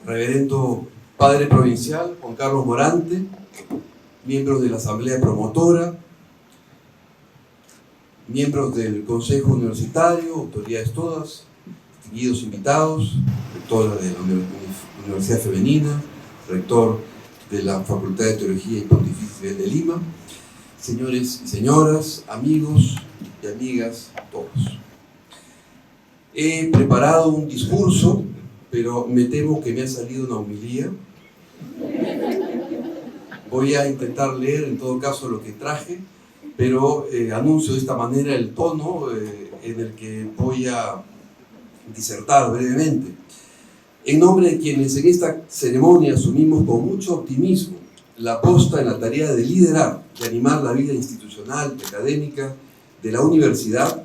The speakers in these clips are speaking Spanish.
Reverendo Padre Provincial Juan Carlos Morante, miembros de la Asamblea Promotora, miembros del Consejo Universitario, autoridades todas, distinguidos invitados, rectora de la Universidad Femenina, rector de la Facultad de Teología y Pontificia de Lima, señores y señoras, amigos y amigas, todos. He preparado un discurso, pero me temo que me ha salido una homilía. Voy a intentar leer en todo caso lo que traje, pero anuncio de esta manera el tono en el que voy a disertar brevemente. En nombre de quienes en esta ceremonia asumimos con mucho optimismo la posta en la tarea de liderar y animar la vida institucional y académica de la universidad,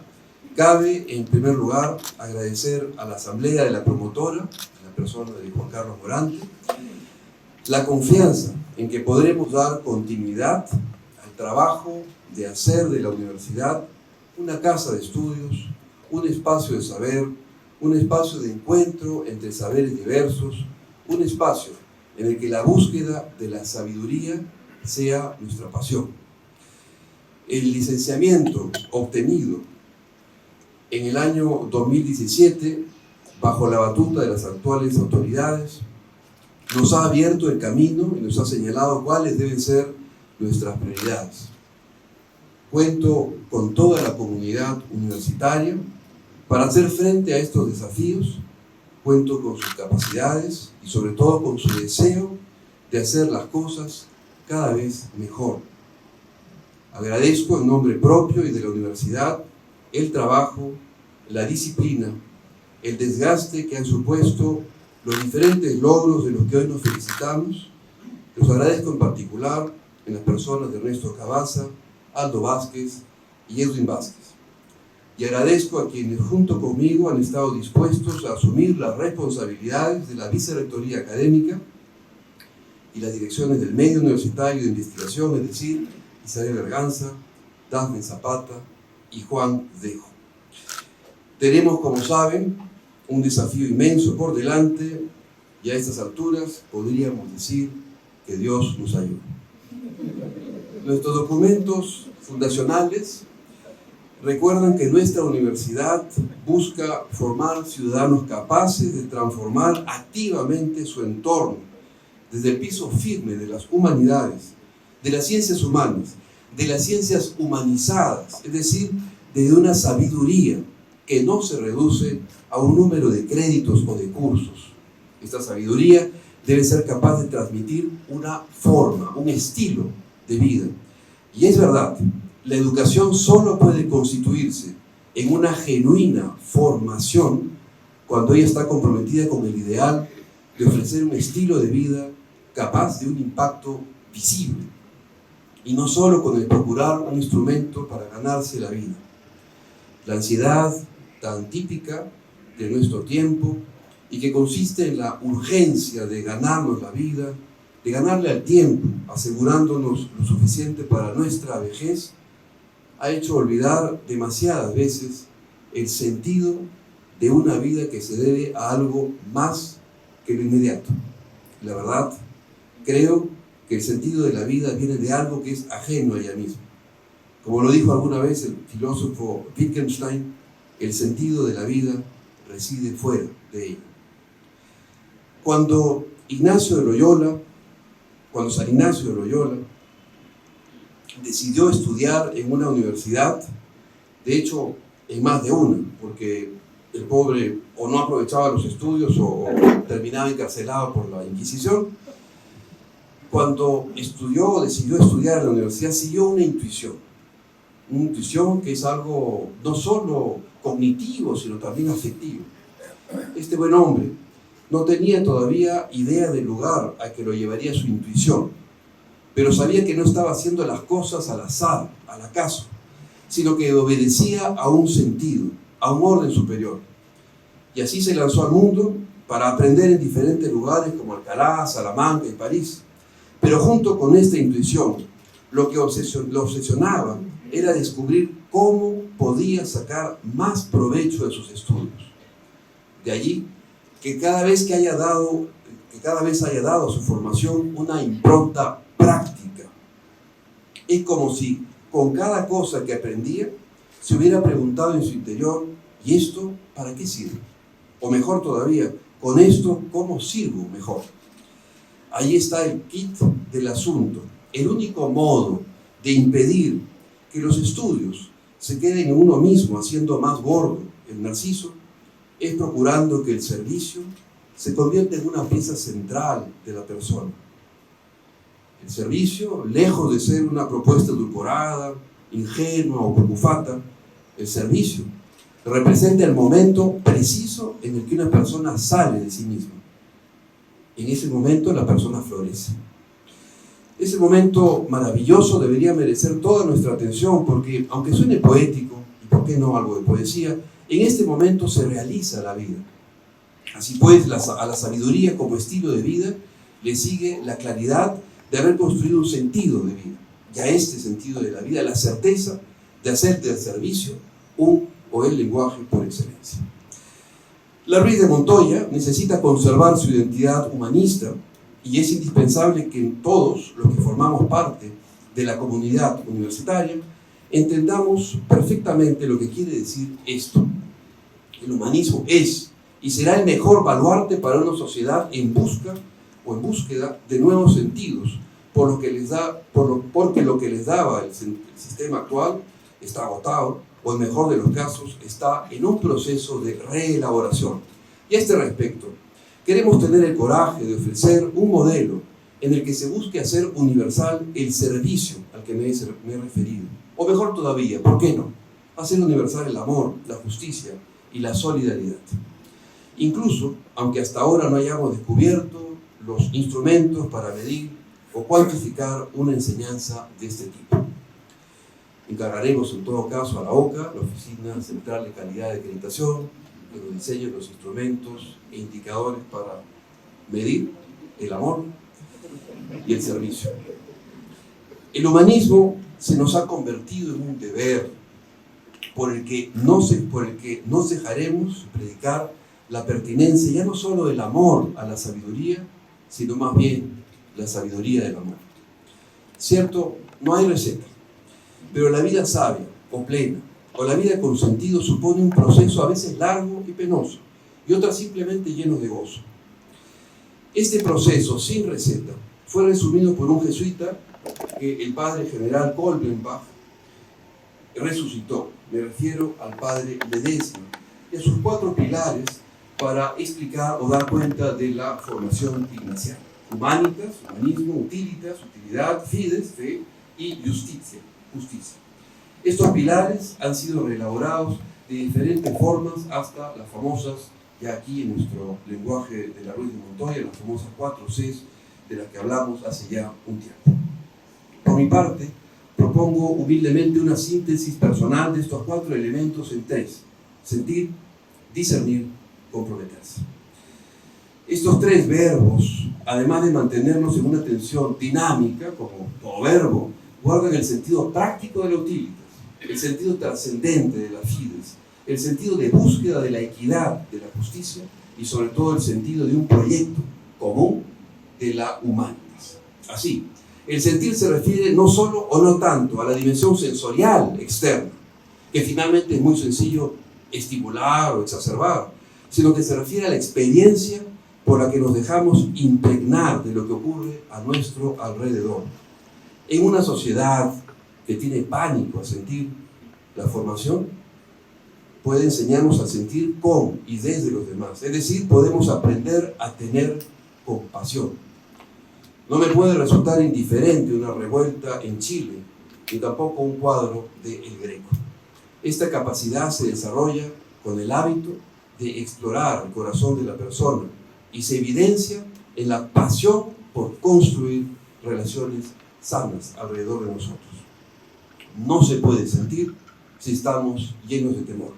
cabe en primer lugar agradecer a la Asamblea de la Promotora, en la persona de Juan Carlos Morante, la confianza en que podremos dar continuidad al trabajo de hacer de la universidad una casa de estudios, un espacio de saber, un espacio de encuentro entre saberes diversos, un espacio en el que la búsqueda de la sabiduría sea nuestra pasión. El licenciamiento obtenido en el año 2017, bajo la batuta de las actuales autoridades, nos ha abierto el camino y nos ha señalado cuáles deben ser nuestras prioridades. Cuento con toda la comunidad universitaria para hacer frente a estos desafíos. Cuento con sus capacidades y sobre todo con su deseo de hacer las cosas cada vez mejor. Agradezco en nombre propio y de la universidad el trabajo, la disciplina, el desgaste que han supuesto los diferentes logros de los que hoy nos felicitamos. Los agradezco en particular en las personas de Ernesto Cabaza, Aldo Vázquez y Edwin Vázquez. Y agradezco a quienes junto conmigo han estado dispuestos a asumir las responsabilidades de la Vicerrectoría Académica y las direcciones del Medio Universitario de Investigación, es decir, Isabel Berganza, Dafne Zapata y Juan Dejo. Tenemos, como saben, un desafío inmenso por delante y a estas alturas podríamos decir que Dios nos ayude. Nuestros documentos fundacionales recuerdan que nuestra universidad busca formar ciudadanos capaces de transformar activamente su entorno desde el piso firme de las humanidades, de las ciencias humanas, de las ciencias humanizadas, es decir, de una sabiduría que no se reduce a un número de créditos o de cursos. Esta sabiduría debe ser capaz de transmitir una forma, un estilo de vida. Y es verdad, la educación solo puede constituirse en una genuina formación cuando ella está comprometida con el ideal de ofrecer un estilo de vida capaz de un impacto visible, y no solo con el procurar un instrumento para ganarse la vida. La ansiedad tan típica de nuestro tiempo y que consiste en la urgencia de ganarnos la vida, de ganarle al tiempo, asegurándonos lo suficiente para nuestra vejez, ha hecho olvidar demasiadas veces el sentido de una vida que se debe a algo más que lo inmediato. La verdad, creo que el sentido de la vida viene de algo que es ajeno a ella misma. Como lo dijo alguna vez el filósofo Wittgenstein, el sentido de la vida reside fuera de ella. Cuando San Ignacio de Loyola decidió estudiar en una universidad, de hecho en más de una, porque el pobre o no aprovechaba los estudios o terminaba encarcelado por la Inquisición, cuando decidió estudiar en la universidad, siguió una intuición que es algo no solo cognitivo, sino también afectivo. Este buen hombre no tenía todavía idea del lugar a que lo llevaría su intuición, pero sabía que no estaba haciendo las cosas al azar, al acaso, sino que obedecía a un sentido, a un orden superior. Y así se lanzó al mundo para aprender en diferentes lugares como Alcalá, Salamanca y París. Pero junto con esta intuición, lo que lo obsesionaba era descubrir cómo podía sacar más provecho de sus estudios. De allí que cada vez que haya que cada vez haya dado a su formación una impronta práctica. Es como si con cada cosa que aprendía se hubiera preguntado en su interior: ¿y esto para qué sirve? O mejor todavía, ¿con esto cómo sirvo mejor? Ahí está el kit del asunto. El único modo de impedir que los estudios se queden en uno mismo, haciendo más gordo el narciso, es procurando que el servicio se convierta en una pieza central de la persona. El servicio, lejos de ser una propuesta edulcorada, ingenua o cucufata, el servicio representa el momento preciso en el que una persona sale de sí misma. En ese momento la persona florece. Ese momento maravilloso debería merecer toda nuestra atención porque, aunque suene poético, y por qué no algo de poesía, en este momento se realiza la vida. Así pues, a la sabiduría como estilo de vida le sigue la claridad de haber construido un sentido de vida. Y a este sentido de la vida, la certeza de hacer del servicio un o el lenguaje por excelencia. La Ruiz de Montoya necesita conservar su identidad humanista y es indispensable que todos los que formamos parte de la comunidad universitaria entendamos perfectamente lo que quiere decir esto. El humanismo es y será el mejor baluarte para una sociedad en busca o en búsqueda de nuevos sentidos, porque lo que les daba el sistema actual está agotado, o en el mejor de los casos está en un proceso de reelaboración. Y a este respecto, queremos tener el coraje de ofrecer un modelo en el que se busque hacer universal el servicio al que me he referido. O mejor todavía, ¿por qué no? Hacer universal el amor, la justicia y la solidaridad. Incluso, aunque hasta ahora no hayamos descubierto los instrumentos para medir o cuantificar una enseñanza de este tipo. Encargaremos en todo caso a la OCA, la Oficina Central de Calidad de Acreditación, que nos diseñe los instrumentos e indicadores para medir el amor y el servicio. El humanismo se nos ha convertido en un deber por el que nos dejaremos predicar la pertinencia ya no solo del amor a la sabiduría, sino más bien la sabiduría del amor. Cierto, no hay receta, pero la vida sabia o plena, o la vida con sentido supone un proceso a veces largo y penoso, y otras simplemente lleno de gozo. Este proceso sin receta fue resumido por un jesuita que el padre general Kolbenbach resucitó. Me refiero al padre Ledesma y a sus 4 pilares para explicar o dar cuenta de la formación ignaciana: humanitas, humanismo; utilitas, utilidad; fides, fe; y justicia, justicia. Estos pilares han sido reelaborados de diferentes formas hasta las famosas, ya aquí en nuestro lenguaje de la Ruiz de Montoya, las famosas 4 Cs de las que hablamos hace ya un tiempo. Por mi parte, propongo humildemente una síntesis personal de estos 4 elementos en 3: sentir, discernir, comprometerse. Estos 3 verbos, además de mantenernos en una tensión dinámica, como todo verbo, guardan el sentido práctico de la utilitas, el sentido trascendente de la fides, el sentido de búsqueda de la equidad, de la justicia, y sobre todo el sentido de un proyecto común de la humanitas. Así, el sentir se refiere no solo o no tanto a la dimensión sensorial externa, que finalmente es muy sencillo estimular o exacerbar, sino que se refiere a la experiencia por la que nos dejamos impregnar de lo que ocurre a nuestro alrededor. En una sociedad que tiene pánico a sentir, la formación puede enseñarnos a sentir con y desde los demás. Es decir, podemos aprender a tener compasión. No me puede resultar indiferente una revuelta en Chile, ni tampoco un cuadro de El Greco. Esta capacidad se desarrolla con el hábito de explorar el corazón de la persona y se evidencia en la pasión por construir relaciones sanas alrededor de nosotros. No se puede sentir si estamos llenos de temor.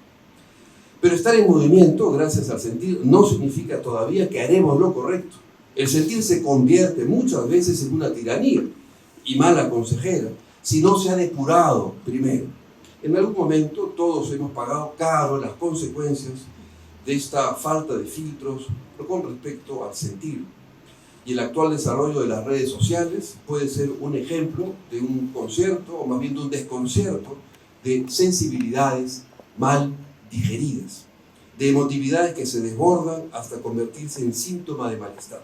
Pero estar en movimiento, gracias al sentir, no significa todavía que haremos lo correcto. El sentir se convierte muchas veces en una tiranía y mala consejera si no se ha depurado primero. En algún momento todos hemos pagado caro las consecuencias de esta falta de filtros con respecto al sentir. y el actual desarrollo de las redes sociales puede ser un ejemplo de un concierto, o más bien de un desconcierto, de sensibilidades mal digeridas, de emotividades que se desbordan hasta convertirse en síntoma de malestar.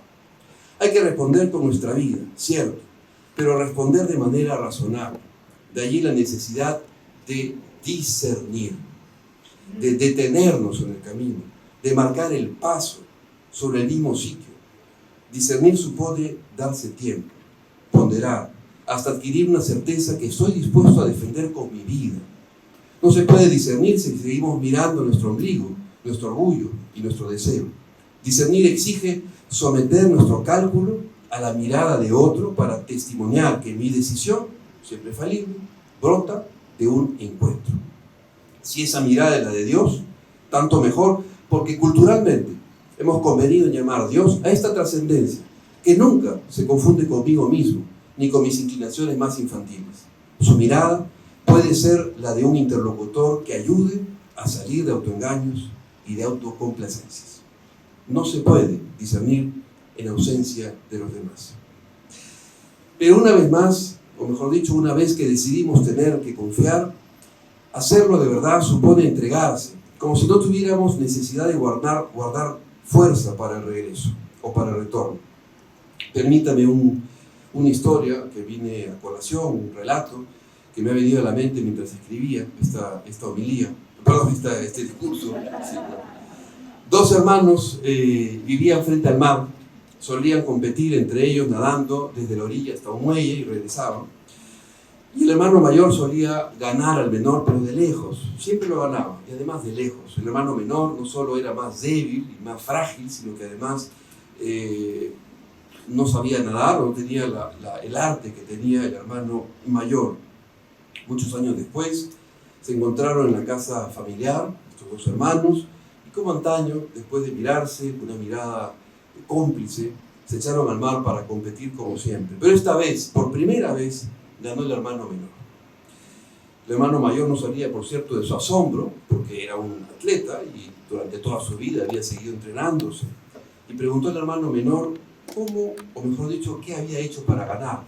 Hay que responder con nuestra vida, cierto, pero responder de manera razonable. De allí la necesidad de discernir, de detenernos en el camino, de marcar el paso sobre el mismo sitio. Discernir supone darse tiempo, ponderar, hasta adquirir una certeza que estoy dispuesto a defender con mi vida. No se puede discernir si seguimos mirando nuestro ombligo, nuestro orgullo y nuestro deseo. Discernir exige someter nuestro cálculo a la mirada de otro para testimoniar que mi decisión, siempre falible, brota de un encuentro. Si esa mirada es la de Dios, tanto mejor, porque culturalmente hemos convenido en llamar a Dios a esta trascendencia, que nunca se confunde conmigo mismo, ni con mis inclinaciones más infantiles. Su mirada puede ser la de un interlocutor que ayude a salir de autoengaños y de autocomplacencias. No se puede discernir en ausencia de los demás. Pero una vez más, o mejor dicho, una vez que decidimos tener que confiar, hacerlo de verdad supone entregarse, como si no tuviéramos necesidad de guardar fuerza para el regreso o para el retorno. Permítame una historia que viene a colación, un relato que me ha venido a la mente mientras escribía esta homilía, este discurso. Sí. Dos hermanos vivían frente al mar, solían competir entre ellos nadando desde la orilla hasta un muelle y regresaban. Y el hermano mayor solía ganar al menor, pero de lejos, siempre lo ganaba, y además de lejos. El hermano menor no solo era más débil y más frágil, sino que además no sabía nadar, no tenía el arte que tenía el hermano mayor. Muchos años después se encontraron en la casa familiar, estos dos hermanos, y como antaño, después de mirarse, con una mirada cómplice, se echaron al mar para competir como siempre. Pero esta vez, por primera vez, ganó el hermano menor. El hermano mayor no salía, por cierto, de su asombro, porque era un atleta y durante toda su vida había seguido entrenándose. Y preguntó al hermano menor cómo, o mejor dicho, qué había hecho para ganar.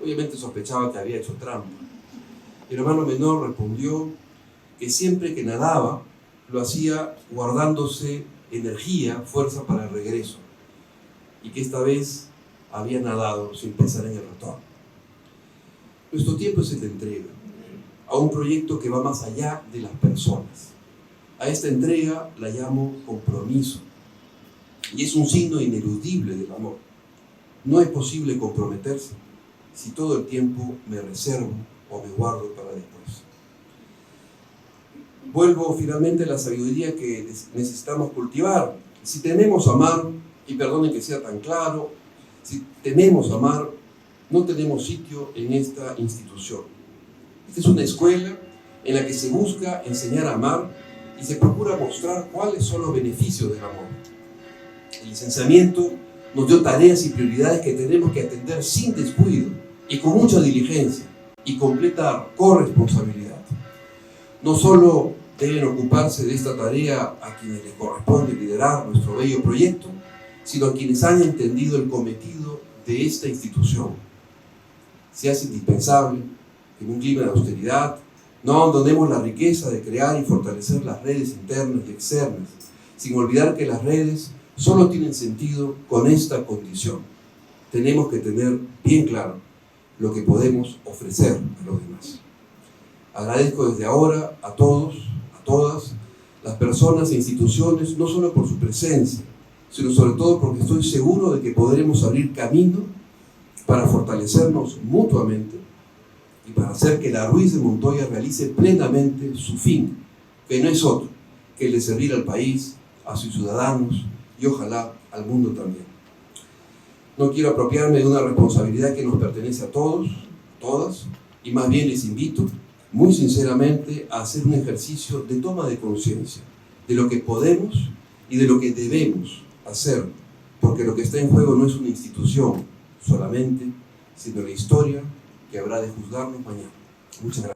Obviamente sospechaba que había hecho trampa. El hermano menor respondió que siempre que nadaba, lo hacía guardándose energía, fuerza para el regreso. Y que esta vez había nadado sin pensar en el retorno. Nuestro tiempo es el de entrega a un proyecto que va más allá de las personas. A esta entrega la llamo compromiso y es un signo ineludible del amor. No es posible comprometerse si todo el tiempo me reservo o me guardo para después. Vuelvo finalmente a la sabiduría que necesitamos cultivar. Si tenemos a amar, y perdonen que sea tan claro, si tenemos a amar, no tenemos sitio en esta institución. Esta es una escuela en la que se busca enseñar a amar y se procura mostrar cuáles son los beneficios del amor. El licenciamiento nos dio tareas y prioridades que tenemos que atender sin descuido y con mucha diligencia y completa corresponsabilidad. No solo deben ocuparse de esta tarea a quienes les corresponde liderar nuestro bello proyecto, sino a quienes han entendido el cometido de esta institución. Se hace indispensable que en un clima de austeridad no abandonemos la riqueza de crear y fortalecer las redes internas y externas, sin olvidar que las redes solo tienen sentido con esta condición. Tenemos que tener bien claro lo que podemos ofrecer a los demás. Agradezco desde ahora a todos, a todas, las personas e instituciones, no solo por su presencia, sino sobre todo porque estoy seguro de que podremos abrir camino para fortalecernos mutuamente y para hacer que la Ruiz de Montoya realice plenamente su fin, que no es otro que el de servir al país, a sus ciudadanos y ojalá al mundo también. No quiero apropiarme de una responsabilidad que nos pertenece a todos, todas, y más bien les invito muy sinceramente a hacer un ejercicio de toma de conciencia de lo que podemos y de lo que debemos hacer, porque lo que está en juego no es una institución solamente, sino la historia que habrá de juzgarnos mañana. Muchas gracias.